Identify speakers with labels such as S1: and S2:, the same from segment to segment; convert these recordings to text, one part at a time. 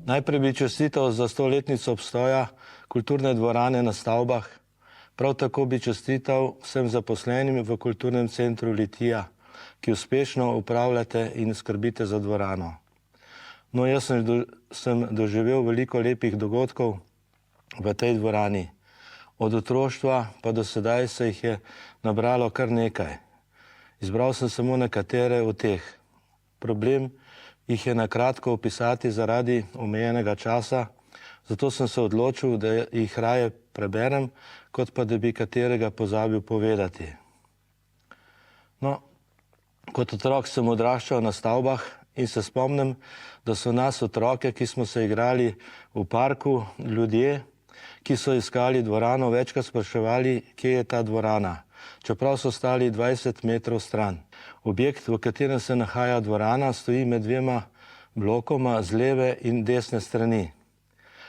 S1: Najprej bi čestital za 100-letnico obstoja kulturne dvorane na Stavbah. Prav tako bi čestital vsem zaposlenim v Kulturnem centru Litija, ki uspešno upravljate in skrbite za dvorano. No, jaz sem doživel veliko lepih dogodkov v tej dvorani. Od otroštva pa do sedaj se jih je nabralo kar nekaj. Izbral sem samo nekatere od teh. Problem jih je na kratko opisati zaradi omejenega časa, zato sem se odločil, da jih raje preberem, kot pa da bi katerega pozabil povedati. No, kot otrok sem odraščal na Stavbah in se spomnim, da so nas otroke, ki smo se igrali v parku, ljudje, ki so iskali dvorano, večkrat spraševali, kje je ta dvorana, čeprav so stali 20 metrov stran. Objekt, v katerem se nahaja dvorana, stoji med dvema blokoma z leve in desne strani.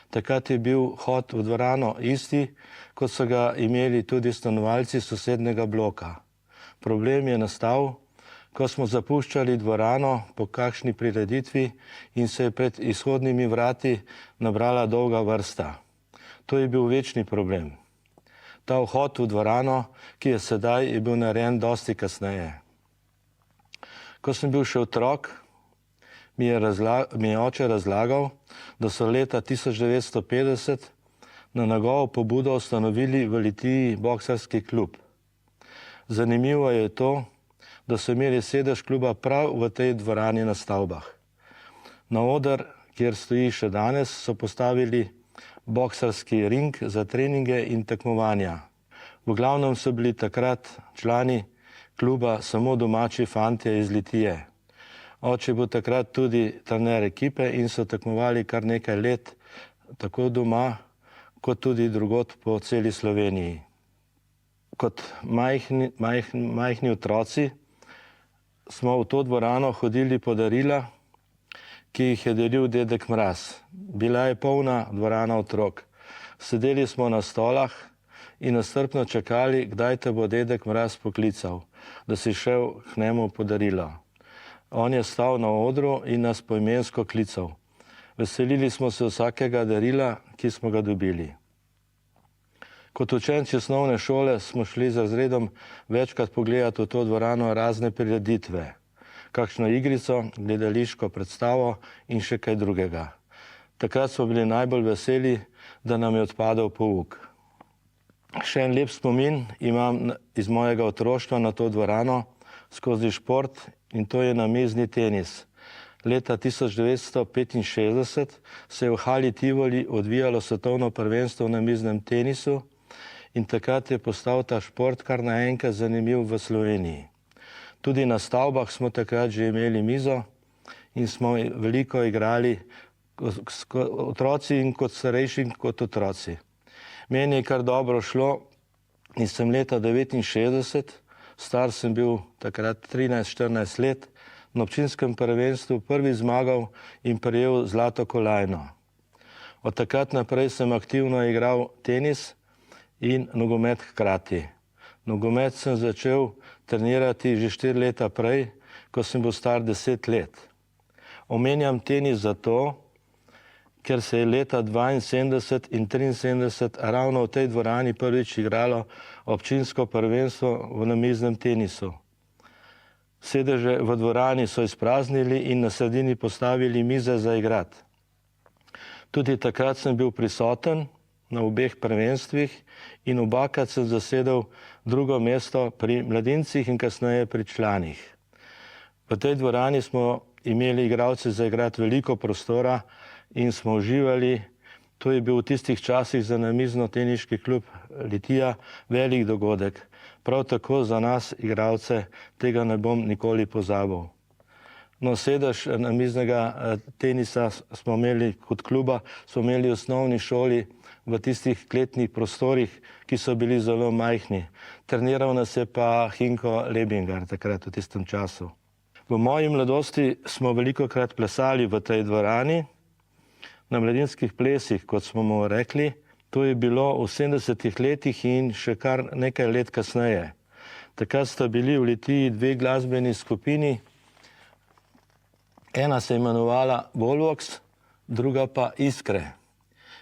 S1: Takrat je bil vhod v dvorano isti, kot so ga imeli tudi stanovalci sosednjega bloka. Problem je nastal, ko smo zapuščali dvorano po kakšni prireditvi in se je pred izhodnimi vrati nabrala dolga vrsta. To je bil večni problem. Ta vhod v dvorano, ki je sedaj, je bil narejen dosti kasneje. Ko sem bil še otrok, mi je oče razlagal, da so leta 1950 na njegovo pobudo ustanovili v Litiji boksarski klub. Zanimivo je to, da so imeli sedež kluba prav v tej dvorani na Stavbah. Na oder, kjer stoji še danes, so postavili boksarski ring za treninge in tekmovanja. V glavnem so bili takrat člani kluba samo domači fantje iz Litije. Oče je bil takrat tudi trener ekipe in so tekmovali kar nekaj let, tako doma, kot tudi drugod po celi Sloveniji. Kot majhni otroci smo v to dvorano hodili po darila, ki jih je delil dedek Mraz. Bila je polna dvorana otrok. Sedeli smo na stolah in nastrpno čakali, kdaj te bo dedek Mraz poklical, da si šel k njemu po darilo. On je stal na odru in nas poimensko klical. Veselili smo se vsakega darila, ki smo ga dobili. Kot učenci osnovne šole smo šli z razredom večkrat pogledati v to dvorano razne prireditve, kakšno igrico, gledališko predstavo in še kaj drugega. Takrat smo bili najbolj veseli, da nam je odpadel pouk. Še en lep spomin imam iz mojega otroštva na to dvorano skozi šport in to je namizni tenis. Leta 1965 se je v hali Tivoli odvijalo svetovno prvenstvo v namiznem tenisu in takrat je postal ta šport kar naenkrat zanimiv v Sloveniji. Tudi na Stavbah smo takrat že imeli mizo in smo veliko igrali otroci in kot starejši kot otroci. Meni je kar dobro šlo in sem leta 1969, star sem bil takrat 13-14 let, na občinskem prvenstvu prvi zmagal in prejel zlato kolajno. Od takrat naprej sem aktivno igral tenis in nogomet hkrati. Nogomet sem začel trenirati že 4 leta prej, ko sem bil star 10 let. Omenjam tenis zato, ker se je leta 72 in 73 ravno v tej dvorani prvič igralo občinsko prvenstvo v namiznem tenisu. Sedeže v dvorani so izpraznili in na sredini postavili mize za igrati. Tudi takrat sem bil prisoten na obeh prvenstvih in obakrat sem zasedel drugo mesto pri mladincih in kasneje pri članih. V tej dvorani smo imeli igralci za igrati veliko prostora in smo uživali. To je bil v tistih časih za namizno-teniški klub Litija velik dogodek. Prav tako za nas, igralce, tega ne bom nikoli pozabil. No, sedež namiznega tenisa smo imeli kot kluba, smo imeli v osnovni šoli v tistih kletnih prostorih, ki so bili zelo majhni. Treniral nas je pa Hinko Lebingar takrat v tistem času. V moji mladosti smo velikokrat plesali v tej dvorani, na mladinskih plesih, kot smo mu rekli. To je bilo v 70-ih letih in še kar nekaj let kasneje. Takrat sta bili v Litiji dve glasbeni skupini. Ena se je imenovala Volvox, druga pa Iskre.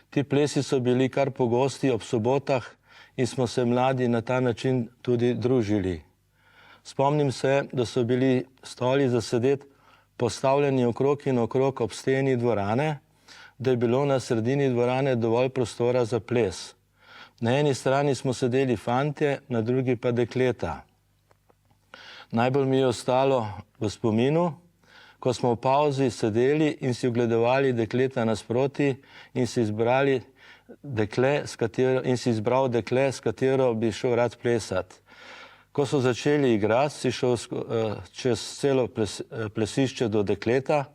S1: Ti plesi so bili kar pogosti ob sobotah in smo se mladi na ta način tudi družili. Spomnim se, da so bili stoli za sedeti postavljeni okrog in okrog ob steni dvorane, da je bilo na sredini dvorane dovolj prostora za ples. Na eni strani smo sedeli fantje, na drugi pa dekleta. Najbolj mi je ostalo v spominu, ko smo v pauzi sedeli in si ogledovali dekleta nasproti in si izbral dekle, s katero bi šel rad plesati. Ko so začeli igrati, si šel čez celo plesišče do dekleta,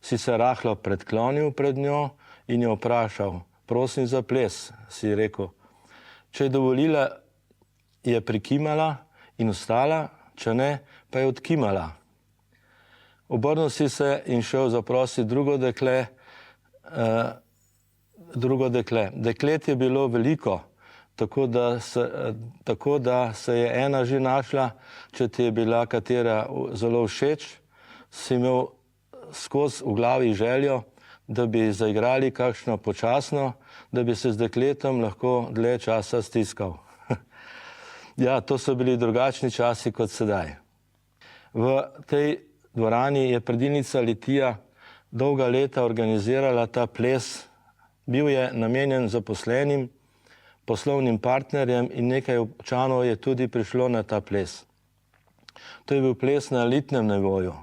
S1: si se rahlo predklonil pred njo in jo vprašal: prosim za ples, si rekel. Če je dovolila, je prikimala in ostala, če ne, pa je odkimala. Obrnil si se in šel zaprositi drugo dekle. Deklet je bilo veliko, tako da se je ena že našla. Če ti je bila katera zelo všeč, si imel skozi v glavi željo, da bi zaigrali kakšno počasno, da bi se z dekletom lahko dlje časa stiskal. Ja, to so bili drugačni časi kot sedaj. V tej dvorani je predilnica Litija dolga leta organizirala ta ples. Bil je namenjen zaposlenim, poslovnim partnerjem in nekaj občanov je tudi prišlo na ta ples. To je bil ples na elitnem nivoju.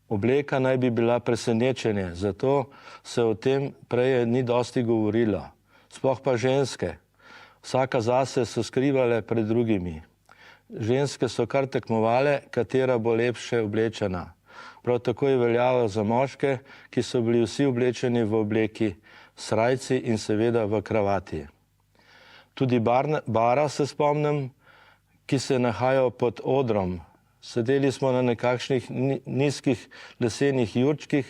S1: Obleka naj bi bila presenečenje, zato se o tem prej ni dosti govorilo. Sploh pa ženske. Vsaka zase so skrivale pred drugimi. Ženske so kar tekmovale, katera bo lepše oblečena. Prav tako je veljalo za moške, ki so bili vsi oblečeni v obleki, srajci in seveda v kravati. Tudi bara se spomnim, ki se je nahajal pod odrom. Sedeli smo na nekakšnih nizkih lesenih jurčkih,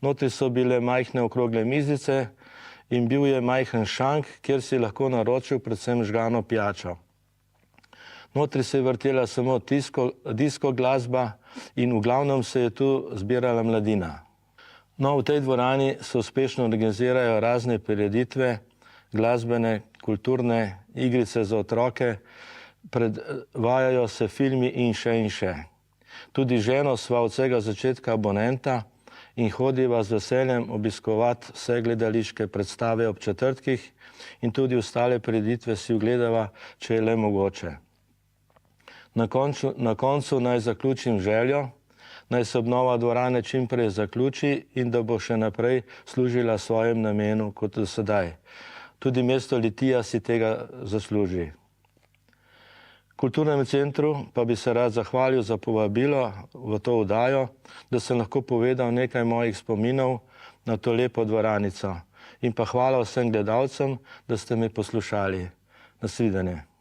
S1: notri so bile majhne okrogle mizice in bil je majhen šank, kjer si lahko naročil predvsem žgano pijačo. Notri se je vrtela samo disko glasba in v glavnem se je tu zbirala mladina. No, v tej dvorani se uspešno organizirajo razne prireditve, glasbene, kulturne, igrice za otroke, predvajajo se filmi in še in še. Tudi ženo sva od vsega začetka abonenta in hodiva z veseljem obiskovati vse gledališke predstave ob četrtkih in tudi ostale prireditve si ogledava, če je le mogoče. Na koncu naj zaključim željo, naj se obnova dvorane čim prej zaključi in da bo še naprej služila svojem namenu kot do sedaj. Tudi mesto Litija si tega zasluži. Kulturnemu centru pa bi se rad zahvalil za povabilo v to oddajo, da sem lahko povedal nekaj mojih spominov na to lepo dvoranico. In pa hvala vsem gledalcem, da ste me poslušali. Nasvidenje.